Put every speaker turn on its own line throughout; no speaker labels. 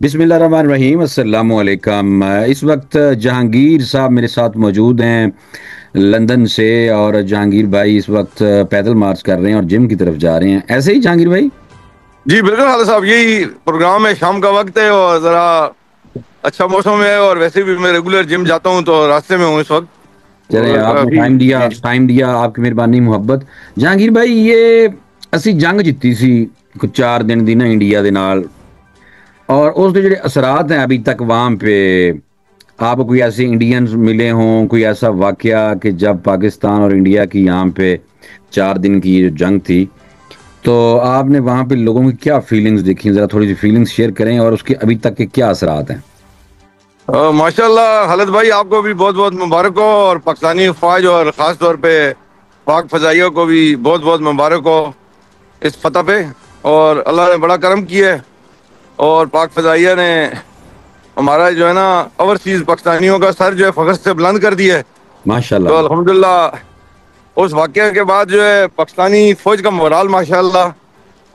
بسم اللہ الرحمن الرحیم، السلام علیکم۔ اس وقت جہانگیر صاحب میرے ساتھ موجود ہیں لندن سے، اور جہانگیر بھائی اس وقت پیدل مارچ کر رہے ہیں اور جم کی طرف جا رہے ہیں، ایسے ہی جہانگیر بھائی؟
جی بالکل خالد صاحب، یہی پروگرام ہے، شام کا وقت ہے اور ذرا اچھا موسم ہے، اور ویسے بھی میں ریگولر جم جاتا ہوں تو راستے میں ہوں اس وقت۔
چلے
اور
آپ نے
ابھی جی
ٹائم دیا، آپ کی مہربانی محبت۔ جہانگیر بھائی، یہ اسی جنگ جیتی سی کچھ 4 دن دی نا انڈیا دے نال، اور اس دے جڑے اثرات ہیں ابھی تک وہاں پہ، آپ کوئی ایسے انڈینز ملے ہوں، کوئی ایسا واقعہ کہ جب پاکستان اور انڈیا کی یہاں پہ 4 دن کی یہ جو جنگ تھی، تو آپ نے وہاں پہ لوگوں کی کیا فیلنگز دیکھی؟ ذرا تھوڑی سی فیلنگز شیئر کریں، اور اس کے ابھی تک کے کیا اثرات ہیں؟
ماشاء اللہ خالد بھائی، آپ کو بھی بہت بہت مبارک ہو، اور پاکستانی فوج اور خاص طور پہ پاک فضائیہ کو بھی بہت بہت مبارک ہو اس فتح پہ۔ اور اللہ نے بڑا کرم کیا ہے، اور پاک فضائیہ نے ہمارا جو ہے نا اوورسیز پاکستانیوں کا سر جو ہے فخر سے بلند کر دیا ہے۔
ماشاء
تو
اللہ۔
الحمدللہ اس واقعہ کے بعد جو ہے پاکستانی فوج کا مورال ماشاءاللہ،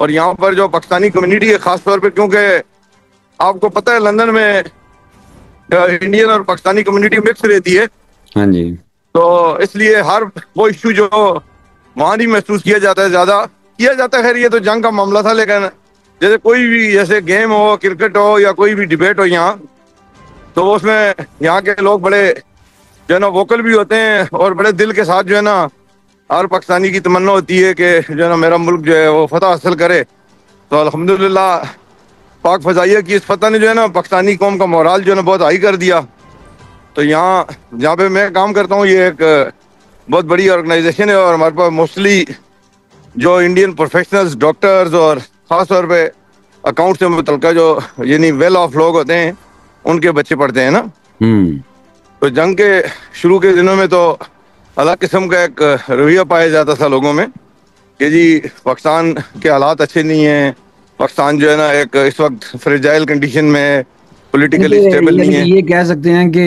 اور یہاں پر جو پاکستانی کمیونٹی ہے خاص طور پہ، کیونکہ آپ کو پتہ ہے لندن میں انڈین اور پاکستانی کمیونٹی مکس رہتی ہے،
ہاں جی۔
تو اس لیے ہر وہ ایشو جو وہاں نہیں محسوس کیا جاتا ہے، زیادہ کیا جاتا ہے۔ خیر یہ تو جنگ کا معاملہ تھا، لیکن جیسے کوئی بھی جیسے گیم ہو، کرکٹ ہو یا کوئی بھی ڈبیٹ ہو یہاں، تو اس میں یہاں کے لوگ بڑے جو ہے نا ووکل بھی ہوتے ہیں، اور بڑے دل کے ساتھ جو ہے نا ہر پاکستانی کی تمنا ہوتی ہے کہ جو ہے نا میرا ملک جو ہے وہ فتح حاصل کرے۔ تو الحمدللہ پاک فضائیہ کی اس فتح نے جو ہے نا پاکستانی قوم کا مورال جو ہے نا بہت ہائی کر دیا۔ تو یہاں جہاں پہ میں کام کرتا ہوں، یہ ایک بہت بڑی آرگنائزیشن ہے، اور ہمارے پاس موسٹلی جو انڈین پروفیشنلز، ڈاکٹرز، اور خاص طور پہ اکاؤنٹ سے متعلقہ جو یعنی ویل آف لوگ ہوتے ہیں، ان کے بچے پڑھتے ہیں نا۔ تو جنگ کے شروع کے دنوں میں تو الگ قسم کا ایک رویہ پایا جاتا تھا لوگوں میں کہ جی پاکستان کے حالات اچھے نہیں ہیں، پاکستان جو ہے نا ایک اس وقت فریجائل کنڈیشن میں ہے، پولیٹیکلی اسٹیبل نہیں ہے۔
یہ کہہ سکتے ہیں کہ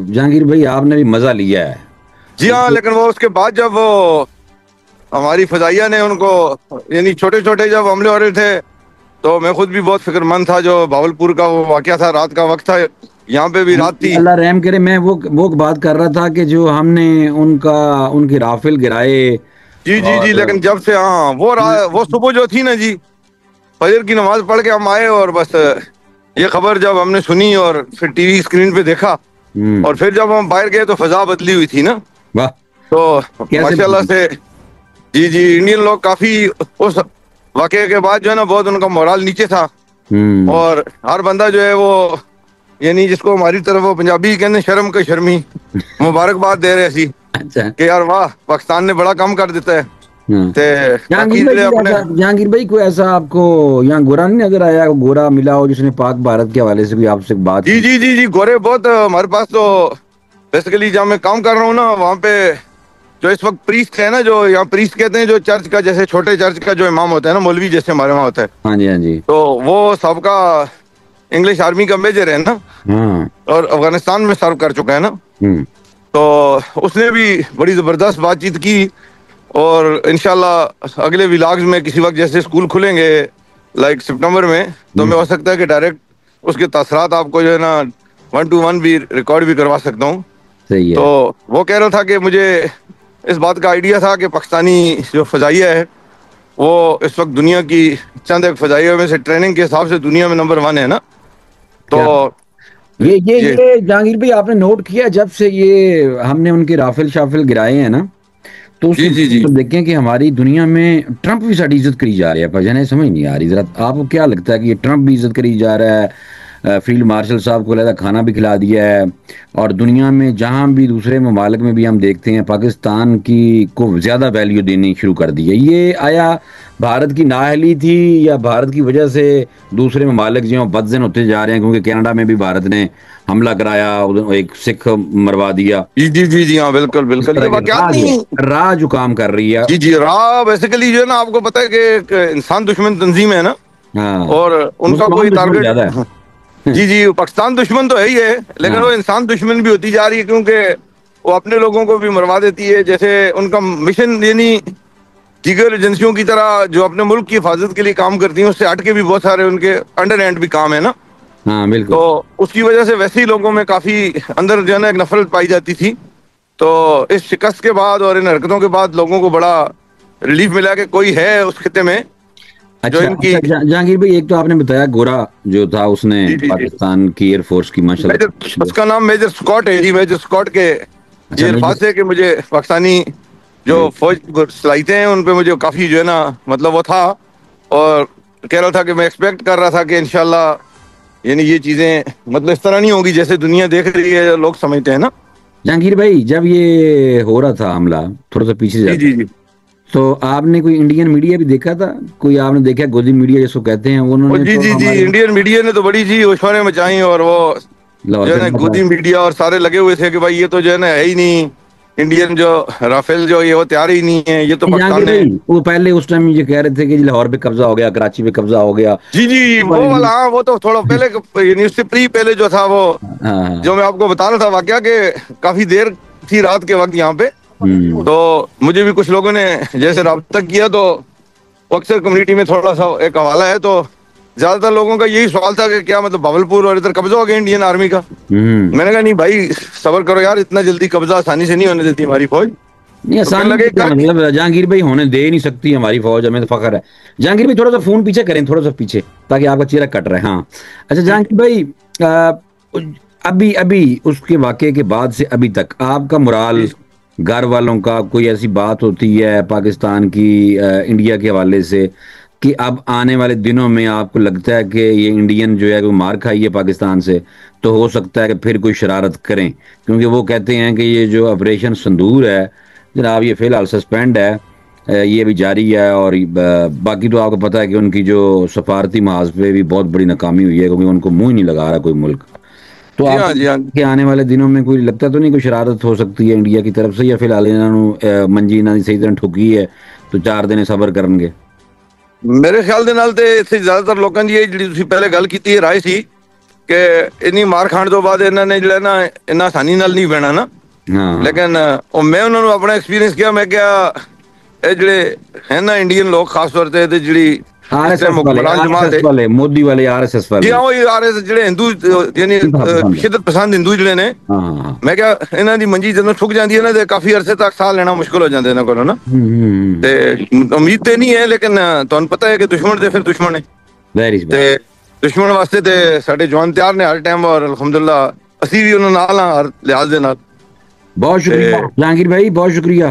جہانگیر بھائی آپ نے بھی مزہ لیا ہے؟
جی ہاں، لیکن وہ اس کے بعد جب وہ ہماری فضائیہ نے ان کو یعنی چھوٹے چھوٹے جب حملے ہو رہے تھے، تو میں خود بھی بہت فکر مند تھا۔ جو باولپور کا وہ واقعہ تھا، رات کا وقت تھا، یہاں پہ بھی رات تھی۔
اللہ رحم کرے، میں وہ بات کر رہا تھا کہ جو ہم نے ان کے رافل گرائے،
جی جی جی،
اور
لیکن جب سے ہاں وہ صبح جو تھی نا جی، فجر کی نماز پڑھ کے ہم آئے، اور بس یہ خبر جب ہم نے سنی اور پھر ٹی وی اسکرین پہ دیکھا، اور پھر جب ہم باہر گئے تو فضا بدلی ہوئی تھی نا۔
واہ،
تو
کیسے؟
ماشاء اللہ سے جی جی، انڈین لوگ کافی اس واقعے کے بعد جو ہے نا بہت ان کا مورال نیچے تھا، اور ہر بندہ جو ہے وہ یعنی جس کو ہماری طرف وہ پنجابی کہتے ہیں شرم کا شرمی مبارکباد دے رہے سی
اچھا۔
کہ یار واہ، پاکستان نے بڑا کام کر دیتا ہے۔ تے
جہانگیر
باقی
بھائی
جو اپنے
جہانگیر بھائی، کوئی ایسا آپ کو یہاں گورا نہیں نظر آیا، گورا ملا ہو جس نے پاک بھارت کے حوالے سے کوئی آپ سے بات
جی
کی؟
جی جی جی، گورے بہت ہمارے پاس تو بیسیکلی جہاں میں کام کر رہا ہوں نا، وہاں پہ جو اس وقت پریسٹ ہے نا، جو یہاں پریسٹ کہتے ہیں، جو چرچ کا جیسے چھوٹے چرچ کا جو امام ہوتا ہے نا، مولوی جیسے ہمارے وہاں ہوتا ہے،
ہاں جی، ہاں جی۔
تو وہ سابقہ انگلش آرمی کا میجر ہے نا،
ہاں۔
اور افغانستان میں سرو کر چکا ہے نا۔ تو اس نے بھی بڑی زبردست بات چیت کی، اور انشاءاللہ اگلے ولاگز میں کسی وقت جیسے اسکول کھلیں گے لائک سپٹمبر میں، تو میں ہو سکتا ہے کہ ڈائریکٹ اس کے تاثرات آپ کو جو ہے نا 1-to-1 بھی ریکارڈ بھی کروا سکتا ہوں۔
صحیح
تو
ہے۔
وہ کہہ رہا تھا کہ مجھے اس بات کا آئیڈیا تھا کہ پاکستانی جو فضائیہ ہے وہ اس وقت دنیا کی چند ایک فضائیہ میں سے ٹریننگ کے حساب سے دنیا میں نمبر 1 ہے نا۔ تو
کیا یہ جہانگیر بھائی، آپ نے نوٹ کیا جب سے یہ ہم نے ان کے رافل شافل گرائے ہیں نا، تو اس
جی
کے
جی جی
بعد دیکھیں کہ ہماری دنیا میں ٹرمپ بھی ساری عزت کری جا رہی ہے، پر جانے سمجھ نہیں آ رہی۔ ذرا آپ کو کیا لگتا ہے کہ یہ ٹرمپ بھی عزت کری جا رہا ہے، فیلڈ مارشل صاحب کو علیحدہ کھانا بھی کھلا دیا ہے، اور دنیا میں جہاں بھی دوسرے ممالک میں بھی ہم دیکھتے ہیں پاکستان کی کو زیادہ ویلیو دینی شروع کر دی ہے؟ یہ آیا بھارت کی نااہلی تھی، یا بھارت کی وجہ سے دوسرے ممالک جو ہیں بدزن ہوتے جا رہے ہیں؟ کیونکہ کینیڈا میں بھی بھارت نے حملہ کرایا، ایک سکھ مروا دیا،
جی جی جی جی ہاں، بالکل
اس
بالکل،
طرح
یہ
کے
واقعات نہیں۔
راہ جو کام کر رہی ہے۔
جی جی، راہ بیسیکلی جو ہے نا آپ کو پتہ ہے کہ ایک انسان دشمن تنظیم ہے نا،
ہاں،
اور ان کا
مسلمان
کوئی
دشمن
ٹارگٹ
زیادہ ہے۔
جی جی، پاکستان دشمن تو ہے ہی ہے، لیکن
ہاں،
وہ انسان دشمن بھی ہوتی جا رہی ہے، کیونکہ وہ اپنے لوگوں کو بھی مروا دیتی ہے۔ جیسے ان کا مشن یعنی دیگر ایجنسیوں کی طرح جو اپنے ملک کی حفاظت کے لیے کام کرتی ہیں، اس سے ہٹ کے بھی بہت سارے ان کے انڈر ہینڈ بھی کام ہے نا۔
ہاں بالکل.
تو اس کی وجہ سے ویسے ہی لوگوں میں کافی اندر جو ہے نا ایک نفرت پائی جاتی تھی. تو اس شکست کے بعد اور ان حرکتوں کے بعد لوگوں کو بڑا ریلیف ملا کہ کوئی ہے اس خطے میں جو
اچھا
ان کی.
اچھا جہانگیر بھائی، ایک تو آپ نے بتایا گورا جو تھا اس نے
جی جی جی،
پاکستان کی ایئر فورس کی ماشاء
میجر
اللہ.
اس کا نام میجر اسکاٹ ہے جی. میجر اسکاٹ کے
اچھا
یہ
میجر.
الفاظ ہے کہ مجھے پاکستانی جو فوج صلاحیتیں ہیں ان پہ مجھے کافی جو ہے نا مطلب وہ تھا، اور کہہ رہا تھا کہ میں ایکسپیکٹ کر رہا تھا کہ انشاءاللہ یعنی یہ چیزیں مطلب اس طرح نہیں ہوگی جیسے دنیا دیکھ رہی ہے، لوگ سمجھتے ہیں نا.
جہانگیر بھائی، جب یہ ہو رہا تھا حملہ، تھوڑا سا پیچھے
جی
جاتے
جی
ہیں،
جی
تو آپ نے کوئی انڈین میڈیا بھی دیکھا تھا؟ کوئی آپ نے دیکھا گودی میڈیا جس کو کہتے ہیں، انہوں نے
جی
تو
جی جی،
ہمارے
انڈین میڈیا نے تو بڑی جی ہوشواریں مچائیں، اور وہ
لاہور
جو ہے
پہ
نا
حملہ تھا.
گودی میڈیا اور سارے لگے ہوئے تھے کہ بھائی یہ تو جو ہے نا ہے ہی نہیں انڈین، جو رافیل جو یہ وہ تیار ہی نہیں ہے، یہ تو
جہانگیر
پاکستان نے.
بھائی، وہ پہلے اس ٹائم یہ کہہ رہے تھے کہ جی لاہور پہ قبضہ ہو گیا، کراچی پہ قبضہ ہو گیا.
جی جی وہ والا، ہاں وہ تو تھوڑا پہلے یعنی اس سے پہلے جو تھا وہ
ہاں.
جو میں آپ کو بتا رہا تھا واقعہ کہ کافی دیر تھی رات کے وقت یہاں پہ. تو مجھے بھی کچھ لوگوں نے جیسے رابطہ کیا تو اکثر کمیونٹی میں تھوڑا سا ایک حوالہ ہے، تو زیادہ تر لوگوں کا یہی سوال تھا کہ کیا مطلب بھاولپور اور ادھر قبضہ ہو گیا انڈین آرمی کا. میں نے کہا نہیں بھائی صبر کرو یار، اتنا جلدی قبضہ آسانی سے نہیں ہونے دیتی ہماری فوج.
نہیں،
تو کہنے
آسانی
لگے
سے کیا مطلب جہانگیر بھائی، ہونے دے ہی نہیں سکتی ہماری فوج، ہمیں تو فخر ہے. جہانگیر بھائی تھوڑا سا فون پیچھے کریں، تھوڑا سا پیچھے، تاکہ آپ کا چہرہ کٹ رہے. ہاں اچھا جہانگیر بھائی، ابھی اس کے واقعے کے بعد سے ابھی تک آپ کا مرال، گھر والوں کا، کوئی ایسی بات ہوتی ہے پاکستان کی انڈیا کے حوالے سے کہ اب آنے والے دنوں میں آپ کو لگتا ہے کہ یہ انڈین جو ہے وہ مار کھائی ہے پاکستان سے، تو ہو سکتا ہے کہ پھر کوئی شرارت کریں؟ کیونکہ وہ کہتے ہیں کہ یہ جو آپریشن سندور ہے جناب، یہ فی الحال سسپینڈ ہے، یہ بھی جاری ہے. اور باقی تو آپ کو پتہ ہے کہ ان کی جو سفارتی محاذ پہ بھی بہت بڑی ناکامی ہوئی ہے، کیونکہ ان کو منہ ہی نہیں لگا رہا کوئی ملک. تو
جی
آپ
ہاں جی ہاں.
کے آنے والے دنوں میں کوئی لگتا تو نہیں کوئی شرارت ہو سکتی ہے انڈیا کی طرف سے، یا فی الحال انہوں نے منجی انہوں نے صحیح طرح ٹھوکی ہے تو 4 دن صبر کرن گے؟
میرے خیال دے نال تے اتنے زیادہ تر لوگوں کی جی تھی پہلے گل کی رائے سی کہ انی مار کھان تو بعد انہوں نے جو نا اتنا آسانی نال نہیں بہنا نا.
ہاں
لیکن میں انہوں نے اپنا ایکسپیرینس کیا، میں کیا یہ جڑے ہیں نا انڈین لوگ خاص طور پہ جڑی
آر
اس
ایس
طرح
ایس والے،
حکمران
آر ایس
جماعت
ایس
ہے.
والے، مودی والے آر ایس ایس
جی
والے
ہاں وہ آ رہے جڑے ہندو یعنی
پسند ہے.
شدت پسند ہندو جڑے نے،
ہاں ہاں ہاں.
میں کیا انہوں دی منجی جدوں ٹھک جاتی ہے نا تو کافی عرصے تک ساہ لینا مشکل ہو جاتا ہے کو نا. امید تے نہیں ہے، لیکن تمہیں پتہ ہے کہ دشمن دے پھر دشمن ہے.
ویری
تے
بات.
دشمن واسطے تے ساڈے جوان تیار نے ہر ٹائم، اور الحمدللہ اسی بھی انہوں نال ہاں ہر لحاظ دے نال.
بہت شکریہ جہانگیر بھائی، بہت شکریہ.